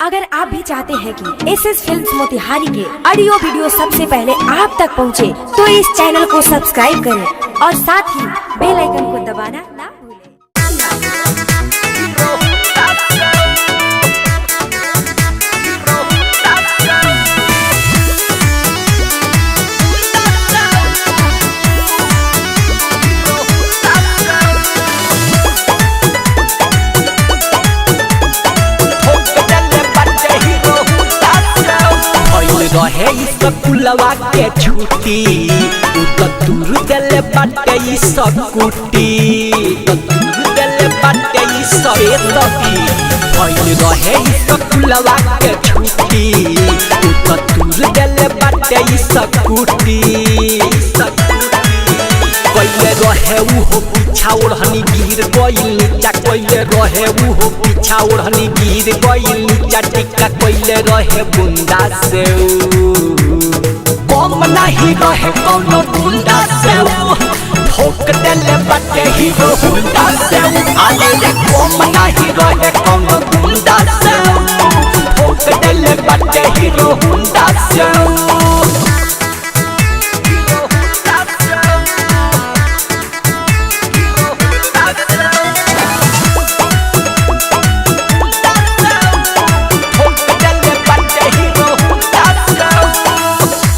अगर आप भी चाहते हैं कि एसएस फिल्म्स मोतिहारी के ऑडियो वीडियो सबसे पहले आप तक पहुंचे, तो इस चैनल को सब्सक्राइब करें और साथ ही बेल आइकन को दबाना ना भूलें। रहे स्कूलवा के छुट्टी दूर दिले बाटे स्कूटी दूर दिले बाटे सकी भइल रहे स्कूलवा के छुट्टी दूर दिले बाटे स्कूटी कइले रहे उहो पीछा ओढ़नी गिर गइल नीचा कइले रहे उहो पीछा ओढ़नी गिर गइल नीचा टिक्का कइले रहे बुंदा से कम नहीं रहे कोनो बुंदा से ठोक देले बाटे हीरो बुंदा से आले रे कम नहीं रहे कोनो बुंदा से ठोक देले बाटे हीरो बुंदा से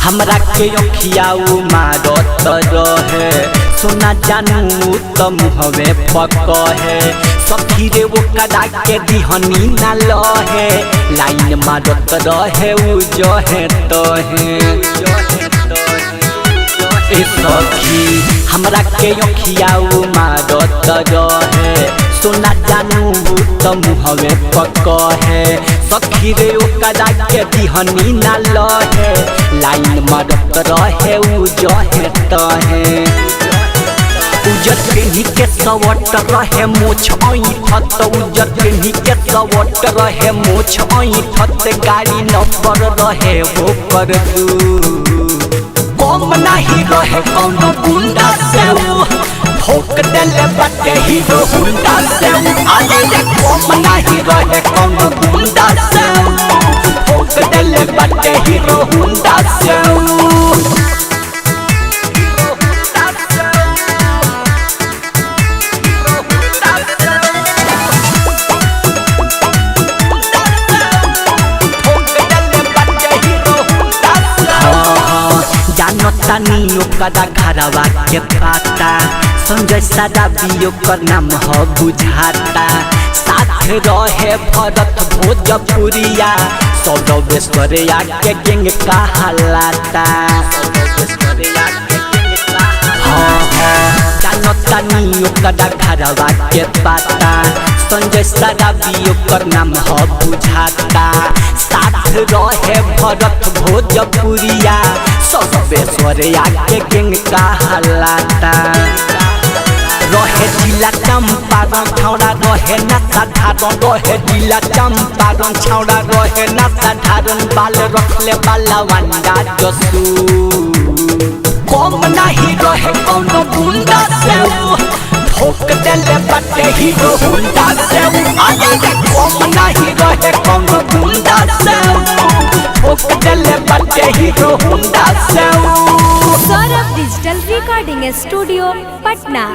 हमरा के अखियाऊ मारत रहे सोना जानू त मुहवे पकहे सखी रे वो कदा के दिहनी ना लहे लाइन मारत रहे उ जहे तहे ए सखी हमरा के अखियाऊ मारत रहे सोना जानू त मुहवे पकहे सखी रे ओ कदा के दिहनी ना लहे लाइन मारत रहे उ जहे तहे उजर पेन्ही के सवट रहे मोछ ऐठत उजर पेन्ही के सवट रहे मोछ ऐठत गाड़ी नंबर रहे हो कर दू कम नहीं रहे कोनो बुंदा से ठोक देले बाटे हीरो बुंदा से आले रे कम नहीं रहे कोनो बुंदा से ठोक देले बाटे हीरो बुंदा से तानी ओकरा घरवा के पाता संजय सादा भी ओकर नाम ह बुझाता साथ रहे भरत भोजपुरिया सौरवेश्वरिया के गैंग कहलाता तानी ओकरा घरवा के पाता संजय सादा भी ओकर नाम ह बुझाता साथ रहे भरत भोजपुरिया सौरवेश्वरिया के गैंग कहलाता रहे जिला चंपारण छौड़ा रहे ना साधारण रहे जिला चंपारण छौड़ा रहे ना साधारण बाल रखले बाला वंडा जसू कम नहीं रहे कोनो बुंदा से ठोक देले बाटे हीरो बुंदा से आले रे कम नहीं रहे कोनो बुंदा से ठोक देले बाटे हीरो बुंदा से। Saurabh digital recording studio Patna.